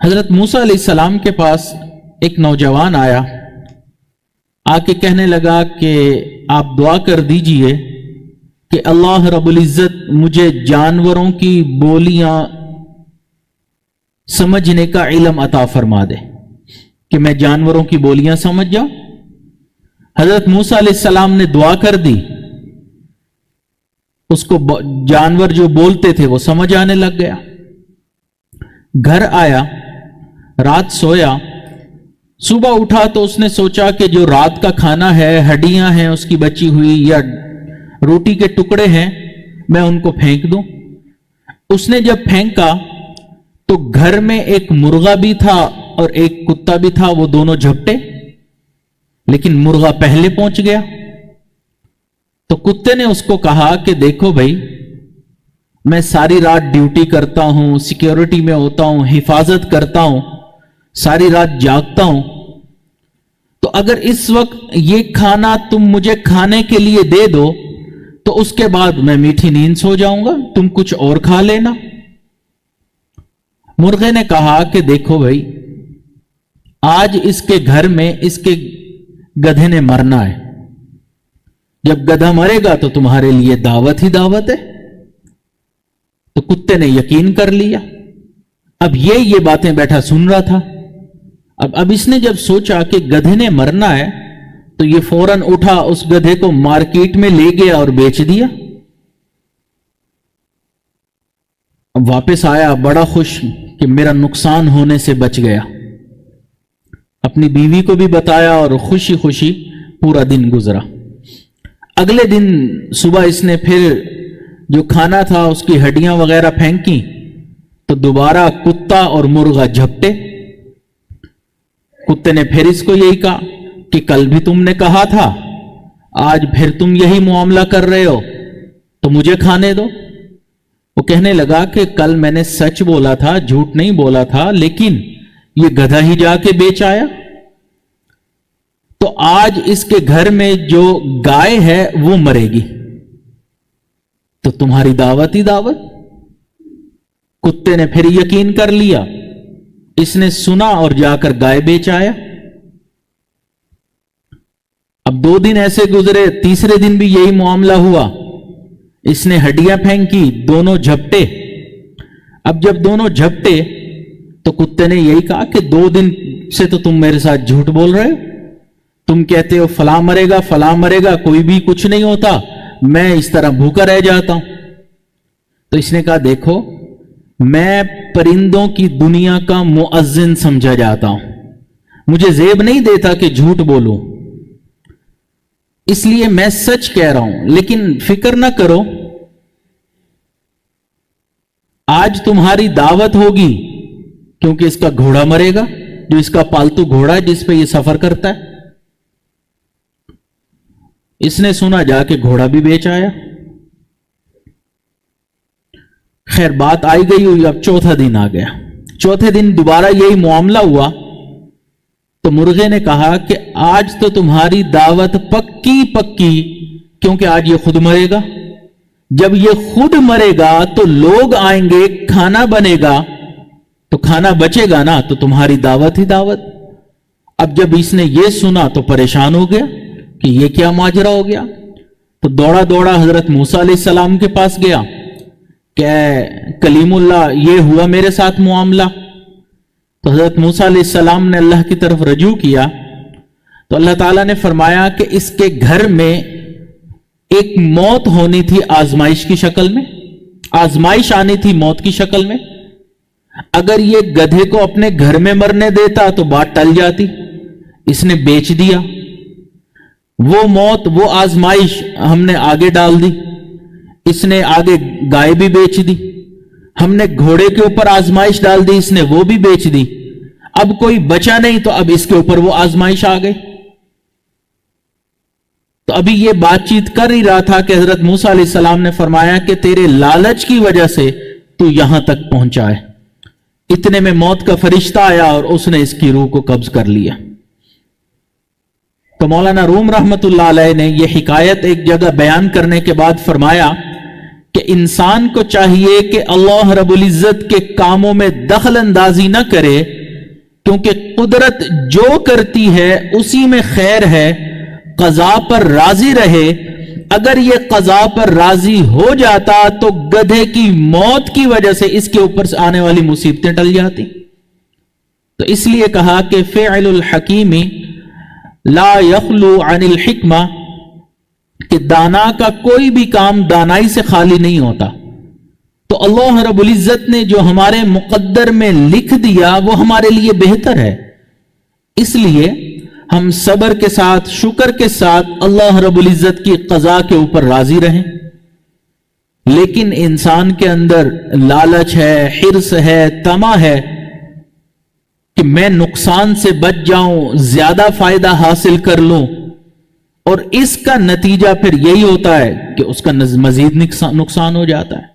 حضرت موسیٰ علیہ السلام کے پاس ایک نوجوان آیا، آ کے کہنے لگا کہ آپ دعا کر دیجئے کہ اللہ رب العزت مجھے جانوروں کی بولیاں سمجھنے کا علم عطا فرما دے، کہ میں جانوروں کی بولیاں سمجھ جاؤں۔ حضرت موسیٰ علیہ السلام نے دعا کر دی، اس کو جانور جو بولتے تھے وہ سمجھ آنے لگ گیا۔ گھر آیا، رات سویا، صبح اٹھا تو اس نے سوچا کہ جو رات کا کھانا ہے، ہڈیاں ہیں اس کی بچی ہوئی یا روٹی کے ٹکڑے ہیں، میں ان کو پھینک دوں۔ اس نے جب پھینکا تو گھر میں ایک مرغا بھی تھا اور ایک کتا بھی تھا، وہ دونوں جھپٹے، لیکن مرغا پہلے پہنچ گیا۔ تو کتے نے اس کو کہا کہ دیکھو بھائی، میں ساری رات ڈیوٹی کرتا ہوں، سیکیورٹی میں ہوتا ہوں، حفاظت کرتا ہوں، ساری رات جاگتا ہوں، تو اگر اس وقت یہ کھانا تم مجھے کھانے کے لیے دے دو تو اس کے بعد میں میٹھی نیند سو جاؤں گا، تم کچھ اور کھا لینا۔ مرغے نے کہا کہ دیکھو بھائی، آج اس کے گھر میں اس کے گدھے نے مرنا ہے، جب گدھا مرے گا تو تمہارے لیے دعوت ہی دعوت ہے۔ تو کتے نے یقین کر لیا۔ اب یہ باتیں بیٹھا سن رہا تھا۔ اب اس نے جب سوچا کہ گدھے نے مرنا ہے تو یہ فوراً اٹھا، اس گدھے کو مارکیٹ میں لے گیا اور بیچ دیا۔ اب واپس آیا بڑا خوش کہ میرا نقصان ہونے سے بچ گیا۔ اپنی بیوی کو بھی بتایا اور خوشی خوشی پورا دن گزرا۔ اگلے دن صبح اس نے پھر جو کھانا تھا اس کی ہڈیاں وغیرہ پھینکی تو دوبارہ کتا اور مرغا جھپٹے۔ کتے نے پھر اس کو یہی کہا کہ کل بھی تم نے کہا تھا، آج پھر تم یہی معاملہ کر رہے ہو، تو مجھے کھانے دو۔ وہ کہنے لگا کہ کل میں نے سچ بولا تھا، جھوٹ نہیں بولا تھا، لیکن یہ گدھا ہی جا کے بیچ آیا، تو آج اس کے گھر میں جو گائے ہے وہ مرے گی، تو تمہاری دعوت ہی دعوت۔ کتے نے پھر یقین کر لیا، اس نے سنا اور جا کر گائے بیچ آیا۔ اب 2 دن ایسے گزرے، تیسرے دن بھی یہی معاملہ ہوا، اس نے ہڈیاں پھینکی، دونوں جھپٹے۔ اب جب دونوں جھپٹے تو کتے نے یہی کہا کہ 2 دن سے تو تم میرے ساتھ جھوٹ بول رہے ہو، تم کہتے ہو فلاں مرے گا فلاں مرے گا، کوئی بھی کچھ نہیں ہوتا، میں اس طرح بھوکا رہ جاتا ہوں۔ تو اس نے کہا دیکھو، میں پرندوں کی دنیا کا مؤذن سمجھا جاتا ہوں، مجھے زیب نہیں دیتا کہ جھوٹ بولوں، اس لیے میں سچ کہہ رہا ہوں، لیکن فکر نہ کرو، آج تمہاری دعوت ہوگی، کیونکہ اس کا گھوڑا مرے گا، جو اس کا پالتو گھوڑا ہے جس پہ یہ سفر کرتا ہے۔ اس نے سنا، جا کے گھوڑا بھی بیچ آیا۔ خیر بات آئی گئی ہوئی، اب چوتھا دن آ گیا۔ چوتھے دن دوبارہ یہی معاملہ ہوا تو مرغے نے کہا کہ آج تو تمہاری دعوت پکی پکی، کیونکہ آج یہ خود مرے گا، جب یہ خود مرے گا تو لوگ آئیں گے، کھانا بنے گا، تو کھانا بچے گا نا، تو تمہاری دعوت ہی دعوت۔ اب جب اس نے یہ سنا تو پریشان ہو گیا کہ یہ کیا ماجرا ہو گیا، تو دوڑا دوڑا حضرت موسیٰ علیہ السلام کے پاس گیا کہ کلیم اللہ، یہ ہوا میرے ساتھ معاملہ۔ تو حضرت موسیٰ علیہ السلام نے اللہ کی طرف رجوع کیا تو اللہ تعالیٰ نے فرمایا کہ اس کے گھر میں ایک موت ہونی تھی آزمائش کی شکل میں، آزمائش آنی تھی موت کی شکل میں۔ اگر یہ گدھے کو اپنے گھر میں مرنے دیتا تو بات ٹل جاتی، اس نے بیچ دیا، وہ موت وہ آزمائش ہم نے آگے ڈال دی، اس نے آگے گائے بھی بیچ دی، ہم نے گھوڑے کے اوپر آزمائش ڈال دی، اس نے وہ بھی بیچ دی، اب کوئی بچا نہیں تو اب اس کے اوپر وہ آزمائش آ گئی۔ تو ابھی یہ بات چیت کر ہی رہا تھا کہ حضرت موسیٰ علیہ السلام نے فرمایا کہ تیرے لالچ کی وجہ سے تو یہاں تک پہنچا ہے۔ اتنے میں موت کا فرشتہ آیا اور اس نے اس کی روح کو قبض کر لیا۔ تو مولانا روم رحمت اللہ علیہ نے یہ حکایت ایک جگہ بیان کرنے کے بعد فرمایا کہ انسان کو چاہیے کہ اللہ رب العزت کے کاموں میں دخل اندازی نہ کرے، کیونکہ قدرت جو کرتی ہے اسی میں خیر ہے، قضا پر راضی رہے۔ اگر یہ قضا پر راضی ہو جاتا تو گدھے کی موت کی وجہ سے اس کے اوپر سے آنے والی مصیبتیں ٹل جاتی۔ تو اس لیے کہا کہ فعل الحکیم لا یخلو عن الحکمہ، کہ دانا کا کوئی بھی کام دانائی سے خالی نہیں ہوتا۔ تو اللہ رب العزت نے جو ہمارے مقدر میں لکھ دیا وہ ہمارے لیے بہتر ہے، اس لیے ہم صبر کے ساتھ، شکر کے ساتھ اللہ رب العزت کی قضا کے اوپر راضی رہیں۔ لیکن انسان کے اندر لالچ ہے، حرص ہے، طمع ہے کہ میں نقصان سے بچ جاؤں، زیادہ فائدہ حاصل کر لوں، اور اس کا نتیجہ پھر یہی ہوتا ہے کہ اس کا مزید نقصان ہو جاتا ہے۔